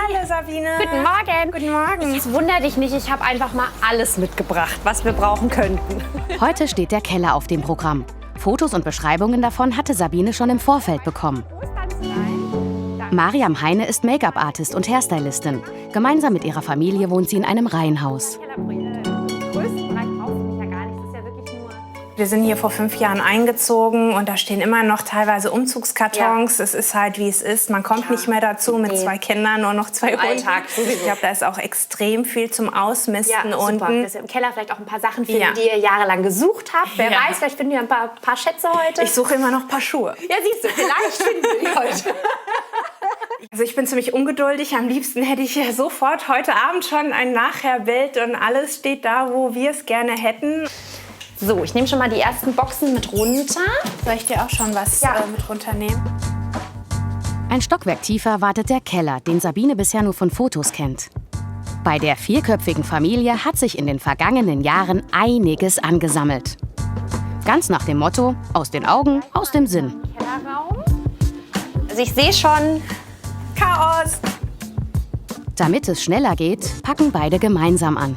Hallo Sabine. Guten Morgen. Guten Morgen. Jetzt wunder dich nicht, ich habe einfach mal alles mitgebracht, was wir brauchen könnten. Heute steht der Keller auf dem Programm. Fotos und Beschreibungen davon hatte Sabine schon im Vorfeld bekommen. Mariam Heine ist Make-up-Artist und Hairstylistin. Gemeinsam mit ihrer Familie wohnt sie in einem Reihenhaus. Wir sind hier vor 5 Jahren eingezogen und da stehen immer noch teilweise Umzugskartons. Ja. Es ist halt, wie es ist. Man kommt nicht mehr dazu mit 2 Kindern und noch 2 Hunden. Alltag. Ich glaube, da ist auch extrem viel zum Ausmisten unten. Super. Dass ihr im Keller vielleicht auch ein paar Sachen finden, die ihr jahrelang gesucht habt. Wer weiß, vielleicht finden wir ein paar Schätze heute. Ich suche immer noch ein paar Schuhe. Ja, siehst du, vielleicht finden wir die heute. Also ich bin ziemlich ungeduldig. Am liebsten hätte ich sofort heute Abend schon ein Nachherbild und alles steht da, wo wir es gerne hätten. So, ich nehme schon mal die ersten Boxen mit runter. Soll ich dir auch schon was mit runternehmen? Ein Stockwerk tiefer wartet der Keller, den Sabine bisher nur von Fotos kennt. Bei der 4-köpfigen Familie hat sich in den vergangenen Jahren einiges angesammelt. Ganz nach dem Motto, aus den Augen, aus dem Sinn. Kellerraum. Also ich sehe schon Chaos! Damit es schneller geht, packen beide gemeinsam an.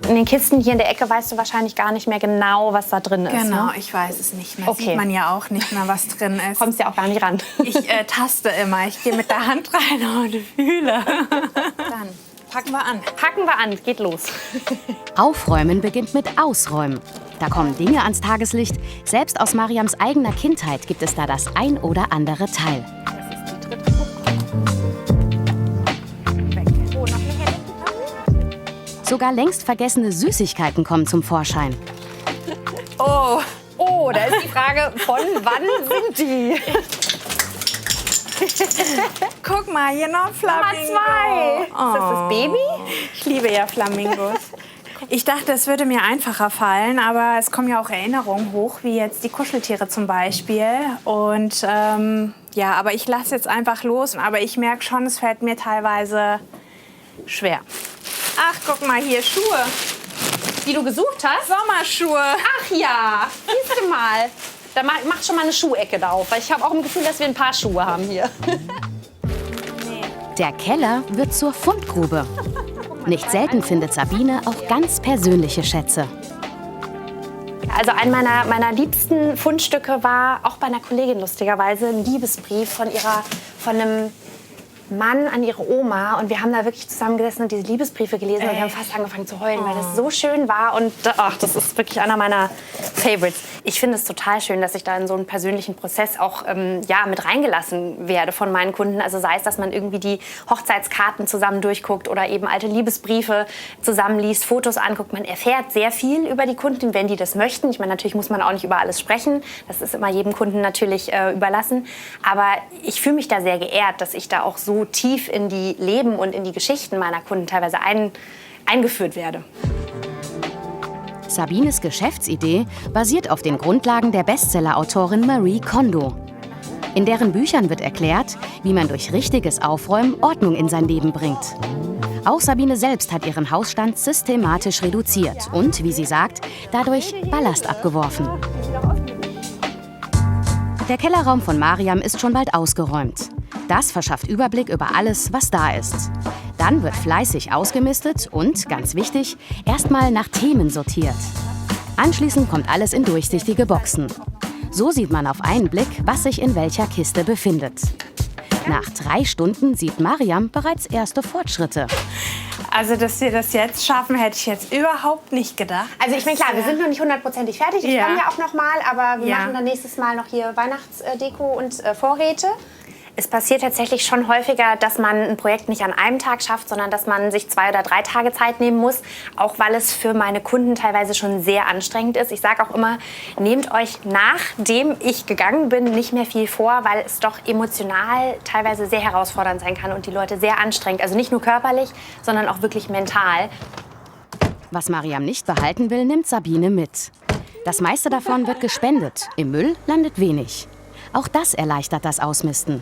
in den Kisten hier in der Ecke weißt du wahrscheinlich gar nicht mehr genau, was da drin ist. Genau, ne? ich weiß es nicht mehr. Okay. Sieht man ja auch nicht mehr, was drin ist. Kommst ja auch gar nicht ran. Ich taste immer. Ich gehe mit der Hand rein und fühle. Dann packen wir an. Packen wir an, geht los. Aufräumen beginnt mit Ausräumen. Da kommen Dinge ans Tageslicht. Selbst aus Mariams eigener Kindheit gibt es da das ein oder andere Teil. Das ist die dritte weg. Oh, noch eine Hälfte. Sogar längst vergessene Süßigkeiten kommen zum Vorschein. Oh, da ist die Frage, von wann sind die? Guck mal, hier noch Flamingo. Nummer 2. Ist das das Baby? Ich liebe ja Flamingos. Ich dachte, es würde mir einfacher fallen, aber es kommen ja auch Erinnerungen hoch, wie jetzt die Kuscheltiere zum Beispiel. Und ja, aber ich lasse jetzt einfach los. Aber ich merke schon, es fällt mir teilweise schwer. Ach, guck mal hier, Schuhe. Die du gesucht hast? Sommerschuhe. Ach ja, siehst du mal. Da macht schon mal eine Schuhecke da auf, weil ich habe auch ein Gefühl, dass wir ein paar Schuhe haben hier. Der Keller wird zur Fundgrube. Nicht selten findet Sabine auch ganz persönliche Schätze. Also ein meiner liebsten Fundstücke war auch bei einer Kollegin lustigerweise ein Liebesbrief von einem Mann an ihre Oma, und wir haben da wirklich zusammengesessen und diese Liebesbriefe gelesen und wir haben fast angefangen zu heulen, weil das so schön war, und ach, das ist wirklich einer meiner Favorites. Ich finde es total schön, dass ich da in so einen persönlichen Prozess auch mit reingelassen werde von meinen Kunden. Also sei es, dass man irgendwie die Hochzeitskarten zusammen durchguckt oder eben alte Liebesbriefe zusammenliest, Fotos anguckt. Man erfährt sehr viel über die Kunden, wenn die das möchten. Ich meine, natürlich muss man auch nicht über alles sprechen. Das ist immer jedem Kunden natürlich überlassen. Aber ich fühle mich da sehr geehrt, dass ich da auch so tief in die Leben und in die Geschichten meiner Kunden teilweise eingeführt werde. Sabines Geschäftsidee basiert auf den Grundlagen der Bestseller-Autorin Marie Kondo. In deren Büchern wird erklärt, wie man durch richtiges Aufräumen Ordnung in sein Leben bringt. Auch Sabine selbst hat ihren Hausstand systematisch reduziert und, wie sie sagt, dadurch Ballast abgeworfen. Der Kellerraum von Mariam ist schon bald ausgeräumt. Das verschafft Überblick über alles, was da ist. Dann wird fleißig ausgemistet und, ganz wichtig, erstmal nach Themen sortiert. Anschließend kommt alles in durchsichtige Boxen. So sieht man auf einen Blick, was sich in welcher Kiste befindet. Nach 3 Stunden sieht Mariam bereits erste Fortschritte. Also, dass wir das jetzt schaffen, hätte ich jetzt überhaupt nicht gedacht. Also ich meine, klar, wir sind noch nicht 100%ig fertig. Ich komme ja auch noch mal, aber wir machen dann nächstes Mal noch hier Weihnachtsdeko und Vorräte. Es passiert tatsächlich schon häufiger, dass man ein Projekt nicht an einem Tag schafft, sondern dass man sich 2 oder 3 Tage Zeit nehmen muss, auch weil es für meine Kunden teilweise schon sehr anstrengend ist. Ich sage auch immer, nehmt euch, nachdem ich gegangen bin, nicht mehr viel vor, weil es doch emotional teilweise sehr herausfordernd sein kann und die Leute sehr anstrengend, also nicht nur körperlich, sondern auch wirklich mental. Was Mariam nicht behalten will, nimmt Sabine mit. Das meiste davon wird gespendet, im Müll landet wenig. Auch das erleichtert das Ausmisten.